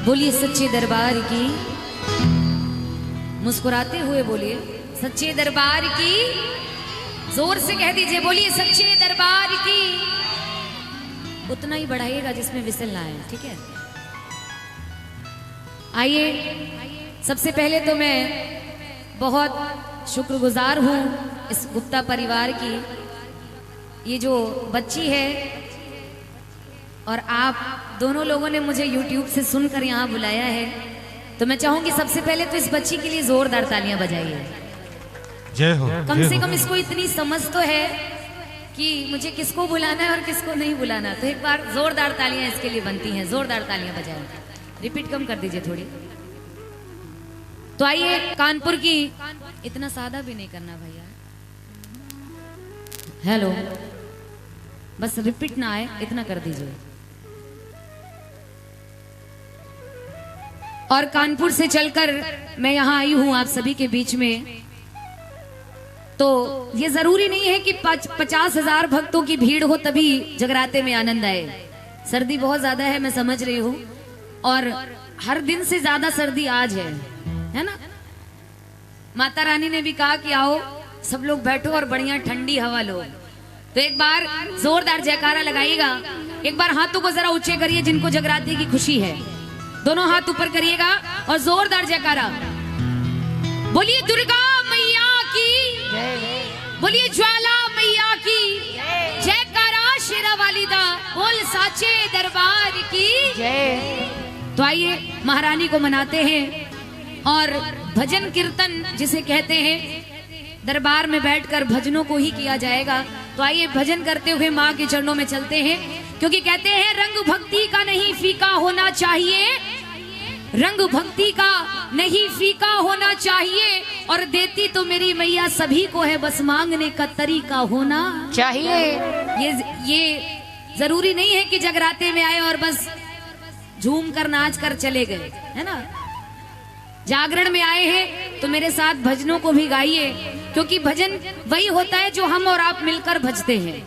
बोलिए सच्चे दरबार की, मुस्कुराते हुए बोलिए सच्चे दरबार की, जोर से कह दीजिए बोलिए सच्चे दरबार की। उतना ही बढ़ाइएगा जिसमें विसल ना आए, ठीक है। आइए, सबसे पहले तो मैं बहुत शुक्रगुजार हूँ इस गुप्ता परिवार की। ये जो बच्ची है और आप दोनों लोगों ने मुझे YouTube से सुनकर यहाँ बुलाया है, तो मैं चाहूंगी सबसे पहले तो इस बच्ची के लिए जोरदार तालियां बजाइए। जय हो। कम से कम इसको इतनी समझ तो है कि मुझे किसको बुलाना है और किसको नहीं बुलाना, तो एक बार जोरदार तालियां इसके लिए बनती हैं। जोरदार तालियां बजाएं। रिपीट कम कर दीजिए थोड़ी। तो आइए, कानपुर की, इतना सादा भी नहीं करना भैया। हेलो, बस रिपीट ना आए इतना कर दीजिए। और कानपुर से चलकर मैं यहाँ आई हूँ आप सभी के बीच में। तो ये जरूरी नहीं है कि 50,000 भक्तों की भीड़ हो तभी जगराते में आनंद आए। सर्दी बहुत ज्यादा है, मैं समझ रही हूँ, और हर दिन से ज्यादा सर्दी आज है ना। माता रानी ने भी कहा कि आओ सब लोग बैठो और बढ़िया ठंडी हवा लो। तो एक बार जोरदार जयकारा लगाइएगा। एक बार हाथों को जरा ऊंचे करिए जिनको जगराते की खुशी है। दोनों हाथ ऊपर करिएगा और जोरदार जयकारा। बोलिए दुर्गा मैया की, बोलिए ज्वाला मैया की जयकारा। शेरा वालिदा बोल साचे दरबार की जय। तो आइए, महारानी को मनाते हैं और भजन कीर्तन जिसे कहते हैं, दरबार में बैठकर भजनों को ही किया जाएगा। तो आइए, भजन करते हुए माँ के चरणों में चलते हैं, क्योंकि कहते हैं रंग भक्ति का नहीं फीका होना चाहिए, रंग भक्ति का नहीं फीका होना चाहिए, और देती तो मेरी मैया सभी को है, बस मांगने का तरीका होना चाहिए। ये जरूरी नहीं है कि जगराते में आए और बस झूम कर नाच कर चले गए, है ना। जागरण में आए हैं तो मेरे साथ भजनों को भी गाइए, क्योंकि भजन वही होता है जो हम और आप मिलकर भजते हैं।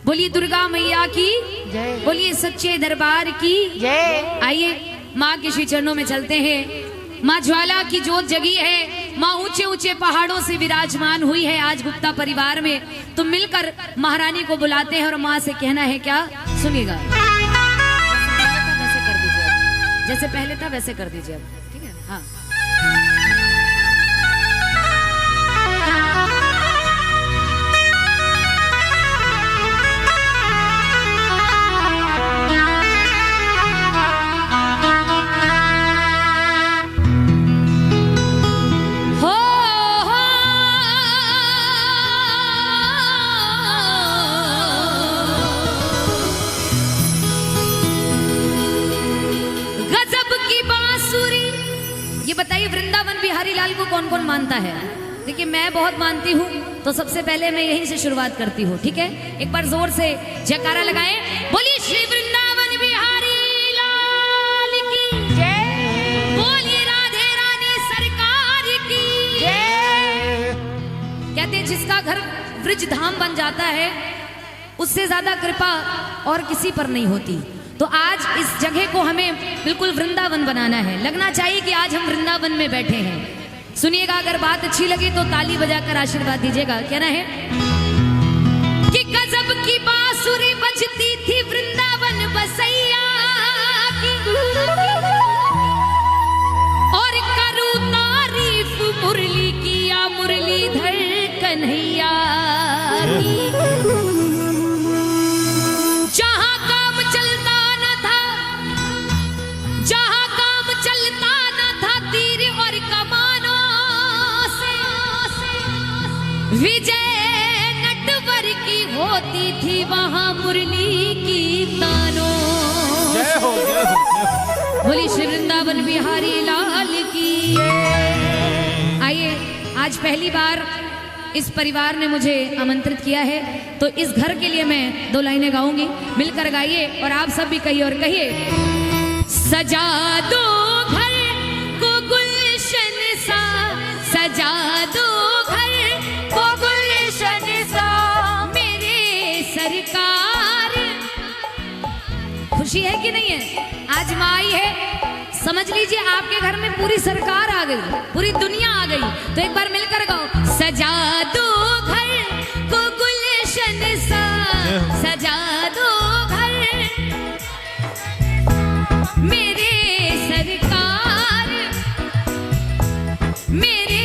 बोलिए दुर्गा मैया की जय, बोलिए सच्चे दरबार की जय। आइए, माँ के श्री चरणों में चलते हैं। माँ ज्वाला की जोत जगी है, माँ ऊंचे ऊंचे पहाड़ों से विराजमान हुई है आज गुप्ता परिवार में। तो मिलकर महारानी को बुलाते हैं और माँ से कहना है क्या, सुनिएगा। वैसे कर दीजिए, जैसे पहले था वैसे कर दीजिए, ठीक है। हाँ, बताइए वृंदावन बिहारी लाल को कौन कौन मानता है? देखिए, मैं बहुत मानती हूँ, तो सबसे पहले मैं यहीं से शुरुआत करती हूँ, ठीक है। एक बार जोर से जयकारा लगाएं। बोलिए श्री वृंदावन बिहारी लाल की जय, बोलिए राधे रानी सरकार की जय। कहते हैं जिसका घर ब्रज धाम बन जाता है उससे ज्यादा कृपा और किसी पर नहीं होती। तो आज इस जगह को हमें बिल्कुल वृंदावन बनाना है। लगना चाहिए कि आज हम वृंदावन में बैठे हैं। सुनिएगा, अगर बात अच्छी लगी तो ताली बजाकर आशीर्वाद दीजिएगा। कहना है कि गजब की बांसुरी बजती थी वृंदावन बसैया की, और करूं तारीफ मुरली किया मुरलीधर कन्हैया की। विजय नटवर की होती थी वहां मुरली की तानों। जय हो, जय हो। बोली श्री वृंदावन बिहारी लाल की। आइए, आज पहली बार इस परिवार ने मुझे आमंत्रित किया है, तो इस घर के लिए मैं 2 लाइनें गाऊंगी, मिलकर गाइए और आप सब भी कहिए। और कहिए, सजा दो घर को गुलशन सा, सजा दो सरकार। खुशी है कि नहीं है? आज माँ आई है समझ लीजिए आपके घर में पूरी सरकार आ गई, पूरी दुनिया आ गई। तो एक बार मिलकर गाओ, सजा दो घर को गुलशन सा, सजा दो घर मेरे सरकार, मेरे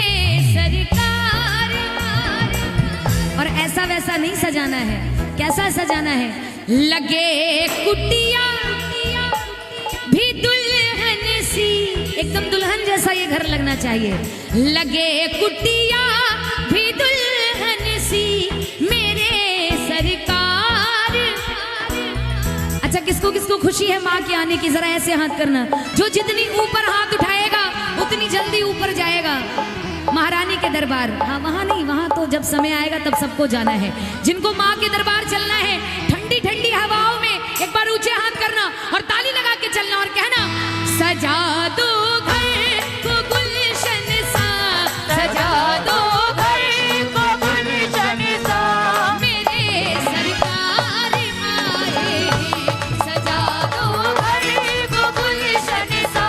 सरकार। और ऐसा वैसा नहीं सजाना है, कैसा सजाना है? लगे कुटिया भी दुल्हन सी, एकदम दुल्हन जैसा ये घर लगना चाहिए। लगे कुटिया भी दुल्हन सी मेरे सरकार। अच्छा, किसको किसको खुशी है माँ के आने की? जरा ऐसे हाथ करना। जो जितनी ऊपर हाथ उठाएगा उतनी जल्दी ऊपर जाएगा महारानी के दरबार। हाँ, वहां नहीं, वहां तो जब समय आएगा तब सबको जाना है। जिनको माँ के दरबार चलना है, ठंडी ठंडी हवाओं में एक बार ऊंचे हाथ करना और ताली लगा के चलना और कहना, सजा दो घर को गुलशन सा, सजा दो घर को गुलशन सा मेरे सरकार आए, सजा दो घर को गुलशन सा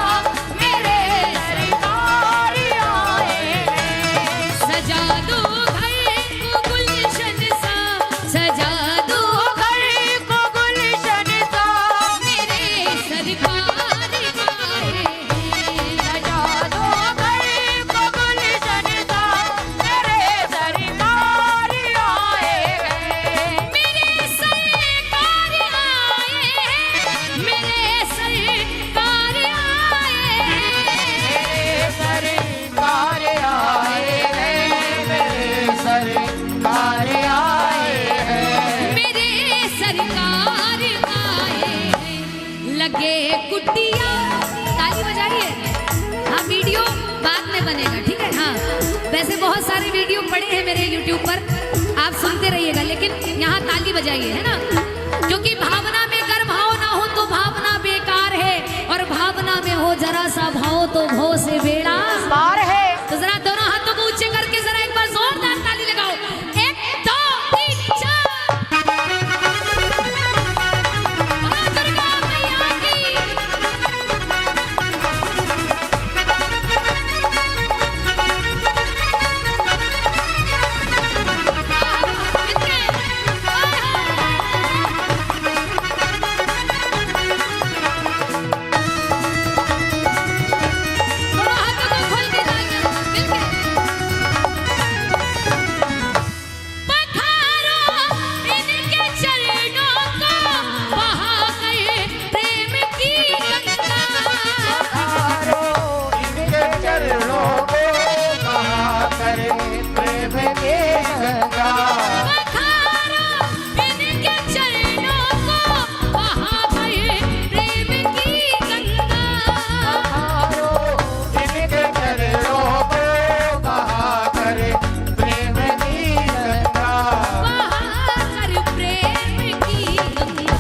मेरे सरकार आए, सजा दो घर को गुलशन सा, सजा दो घर को गुलशन सा मेरे सरकार आए, सजा दो घर को गुलशन सा मेरे सरकार आए, मेरे सरकार आए, मेरे सरकार आए, मेरे सरकार आए, लगे कुटिया। ताली बजाइए। हाँ, वीडियो बाद में बनेगा, ठीक है? हाँ, वैसे बहुत सारे वीडियो पड़े हैं मेरे YouTube पर, आप सुनते रहिएगा, लेकिन यहाँ ताली बजाइए, है ना? क्योंकि भावना में अगर भाव ना हो तो भावना बेकार है, और भावना में हो जरा सा भाव तो भाव से बेड़ा पार है। तो जरा दोनों हाथों को ऊंचे करके जरा एक बार जोरदार ताली लगाओ। 1 2 3 4। दुर्गा मैया की। दोनों हाथों को खोल के तालियां मिलके। पधारो इनके चरणों को, बहा गए प्रेम की गंगा, पधारो इनके चरणों को, बहा करे प्रेम की गंगा। पधारो इनके चरणों को, बहा गए प्रेम की गंगा, पधारो इनके चरणों को, बहा करे प्रेम की गंगा। बहाकर प्रेम की गंगा।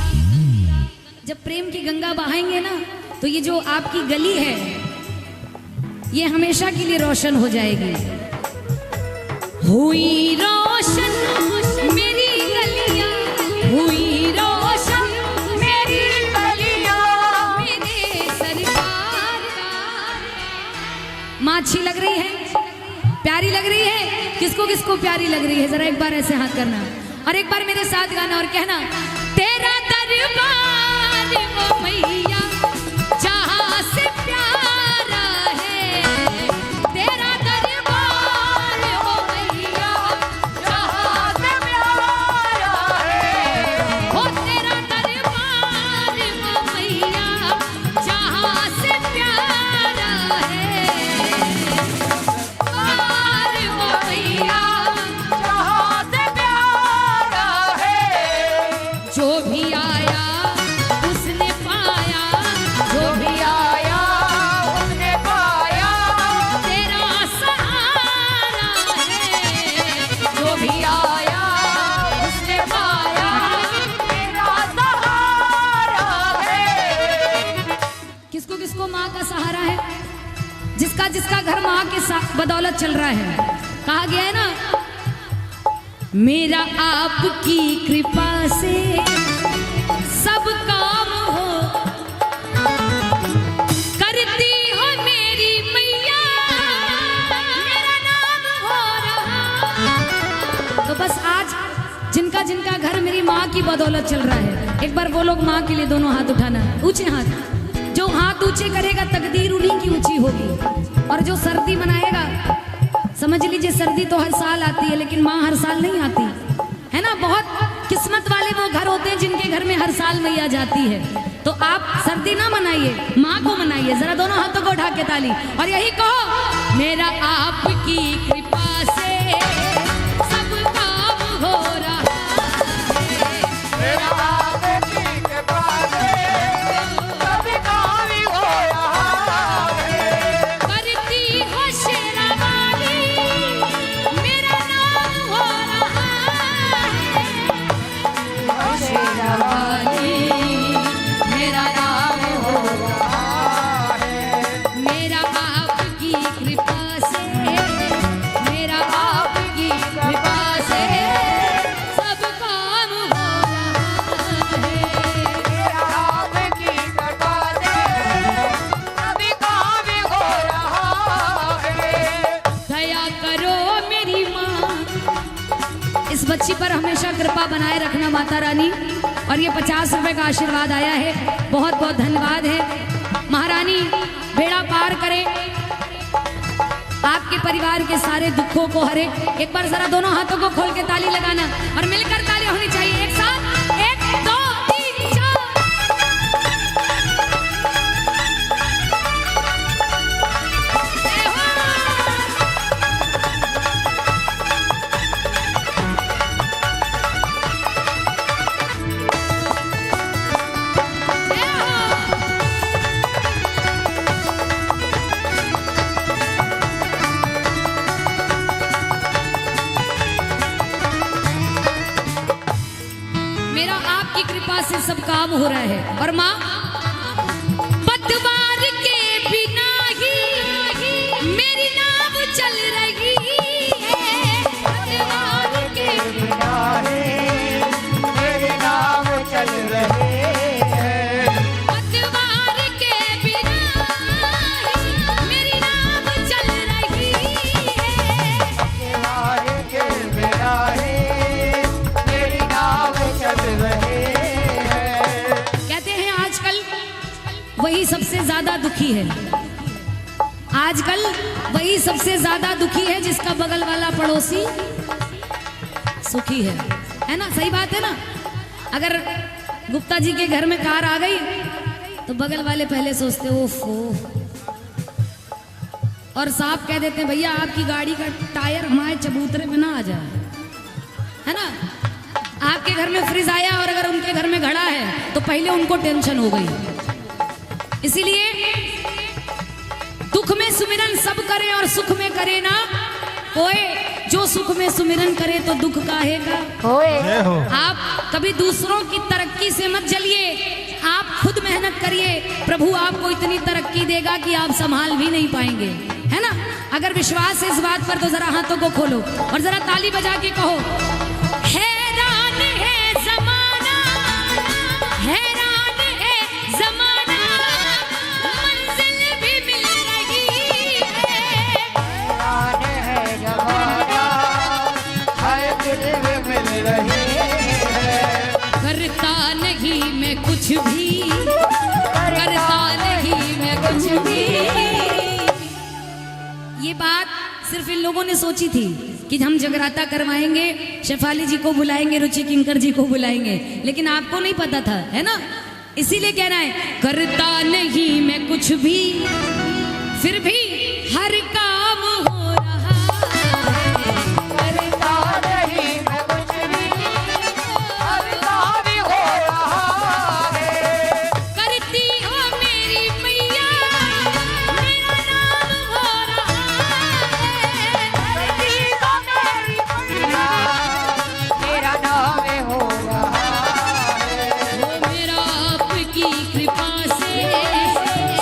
जब प्रेम की गंगा बहाएंगे ना, तो ये जो आपकी गली है ये हमेशा के लिए रोशन हो जाएगी। हुई रोशन मेरी गलियां, हुई रोशन मेरी गलियां मेरे सरकार। माँ अच्छी लग रही है, प्यारी लग रही है? किसको किसको प्यारी लग रही है? जरा एक बार ऐसे हाथ करना और एक बार मेरे साथ गाना और कहना, तेरा दरबार ओ मैया जहाँ से प्यारा है, तेरा दरबार ओ मैया जहाँ से प्यारा है, हो तेरा दरबार ओ मैया जहाँ से प्यारा है, दरबार ओ मैया जहाँ से प्यारा है, जो भी आया उसने पाया, जो भी आया उसने पाया। तेरा सहारा है, जो भी आया उसने पाया, तेरा सहारा है। किसको किसको माँ का सहारा है? जिसका जिसका घर माँ के बदौलत चल रहा है। कहा गया है ना, मेरा आपकी कृपा से सब काम हो, करती माँ की बदौलत चल रहा है। एक बार वो लोग माँ के लिए दोनों हाथ उठाना, ऊंचे हाथ। जो हाथ ऊंचे करेगा तकदीर उन्हीं की ऊंची होगी। और जो सर्दी मनाएगा, समझ लीजिए सर्दी तो हर साल आती है लेकिन माँ हर साल नहीं आती है ना। बहुत किस्मत वाले वो घर होते हैं जिनके घर में हर साल मैया जाती है। तो आप सर्दी ना मनाइए, माँ को मनाइए। जरा दोनों हाथों को उठा के ताली और यही कहो, मेरा आपकी कृपा से सब काम हो रहा है। मेरा आपकी कृपा से सब काम हो रहा है। करती हो शेरावाली, मेरा नाम हो रहा है। शेरावाली मेरा नाम हो रहा है। मेरा आपकी कृपा से, मेरा आपकी कृपा से सब काम हो रहा है। मेरा आपकी कृपा से सब काम हो रहा है। दया करो मेरी माँ, इस बच्ची पर हमेशा कृपा बनाए रखना माता रानी। और ये 50 रुपए का आशीर्वाद आया है, बहुत बहुत धन्यवाद है। महारानी बेड़ा पार करे, आपके परिवार के सारे दुखों को हरे। एक बार जरा दोनों हाथों को खोल के ताली लगाना और मिलकर ताली होनी चाहिए एक साथ। 1 2 3 4। मेरा आपकी कृपा से सब काम हो रहा है। और माँ, पतवार के बिना ही मेरी नाव चल रही है। पतवार के बिना ही मेरे नाम चल रहे हैं। पतवार के बिना ही मेरी नाव चल रही है। पतवार के बिना ही मेरी नाम चल रहे हैं। कहते हैं आजकल वही सबसे ज्यादा दुखी है। आजकल वही सबसे ज्यादा दुखी है जिसका बगल वाला पड़ोसी सुखी है ना। सही बात है ना। अगर गुप्ता जी के घर में कार आ गई तो बगल वाले पहले सोचते ओफो, और साफ कह देते हैं भैया आपकी गाड़ी का टायर हमारे चबूतरे में ना आ जाए, है ना। आपके घर में फ्रिज आया और अगर उनके घर में घड़ा है तो पहले उनको टेंशन हो गई। इसीलिए दुख में सुमिरन सब करे और सुख में करे ना कोई। जो सुख में सुमिरन करे तो दुख काहे का होए। जय हो। आप कभी दूसरों की तरक्की से मत जलिए, आप खुद मेहनत करिए। प्रभु आपको इतनी तरक्की देगा कि आप संभाल भी नहीं पाएंगे, है ना। अगर विश्वास है इस बात पर तो जरा हाथों को खोलो और जरा ताली बजा के कहो, हैरान है जमाना, हैरान है जमाना, मंजिल भी मिल रही है। हैरान है जमाना, हर दिल में मिल रही है। करता नहीं मैं कुछ भी, करता नहीं मैं कुछ भी। ये बात सिर्फ इन लोगों ने सोची थी कि हम जगराता करवाएंगे, शेफाली जी को बुलाएंगे, रुचि किंकर जी को बुलाएंगे, लेकिन आपको नहीं पता था, है ना। इसीलिए कहना है, करता नहीं मैं कुछ भी, फिर भी हर काम हो रहा है। करता नहीं मैं कुछ भी, हर काम हो रहा है। करती हो मेरी मैया, मेरा नाम हो रहा है। करती हो मेरी मैया, मेरा नाम हो रहा है। वो मेरा आपकी कृपा से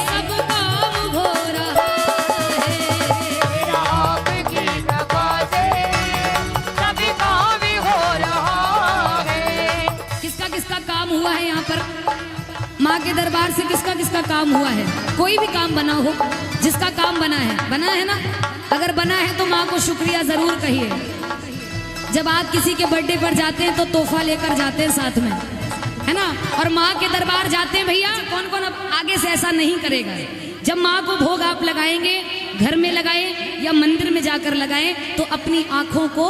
सब काम हो रहा है। मेरा आपकी कृपा से सब काम हो रहा है। किसका किसका काम हुआ है यहाँ पर? माँ के दरबार से किसका किसका काम हुआ है? कोई भी काम बना हो, जिसका काम बना है ना। अगर बना है तो माँ को शुक्रिया जरूर कहिए। जब आप किसी के बर्थडे पर जाते हैं तो तोहफा लेकर जाते हैं साथ में, है ना। और माँ के दरबार जाते हैं भैया, कौन कौन अब आगे से ऐसा नहीं करेगा। जब माँ को भोग आप लगाएंगे, घर में लगाएं या मंदिर में जाकर लगाएं, तो अपनी आंखों को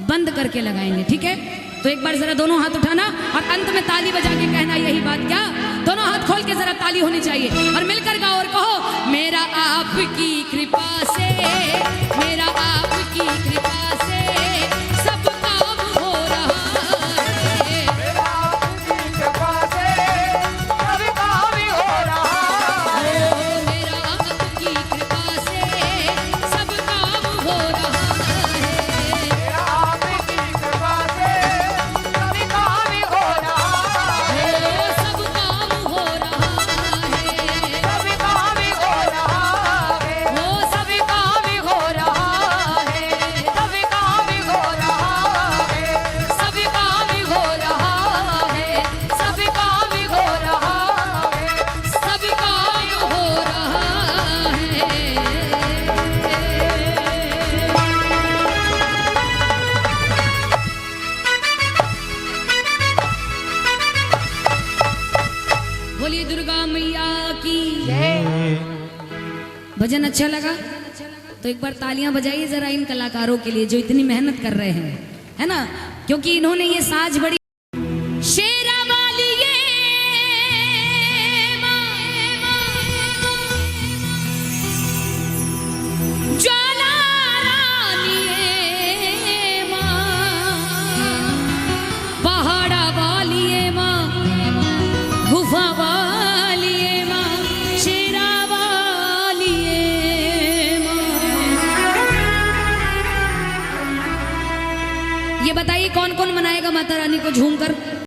बंद करके लगाएंगे, ठीक है। तो एक बार जरा दोनों हाथ उठाना और अंत में ताली बजा के कहना, यही बात क्या, दोनों हाथ खोल के जरा ताली होनी चाहिए और मिलकर गाओ और कहो, मेरा आपकी कृपा से, मेरा आपकी कृपा से सब काम हो रहा है। मेरा आपकी कृपा से सब काम हो रहा है। मेरा आपकी कृपा से सब काम हो रहा है। मेरा आपकी कृपा से सब काम हो रहा है। सब काम हो रहा है। सब काम हो रहा है। सब काम हो रहा है। सब काम हो रहा है। सब काम हो रहा है। सब काम हो रहा है। सब काम हो रहा है। बोलिए दुर्गा मैया की। भजन अच्छा लगा तो एक बार तालियां बजाइए जरा इन कलाकारों के लिए जो इतनी मेहनत कर रहे हैं, है ना, क्योंकि इन्होंने ये साज बड़ी शेरा वाली ये ज्वाला रानी ये पहाड़ा वाली ये गुफा वाली ये शेरा वाली ये ये बताइए कौन कौन मनाएगा माता रानी को झूमकर।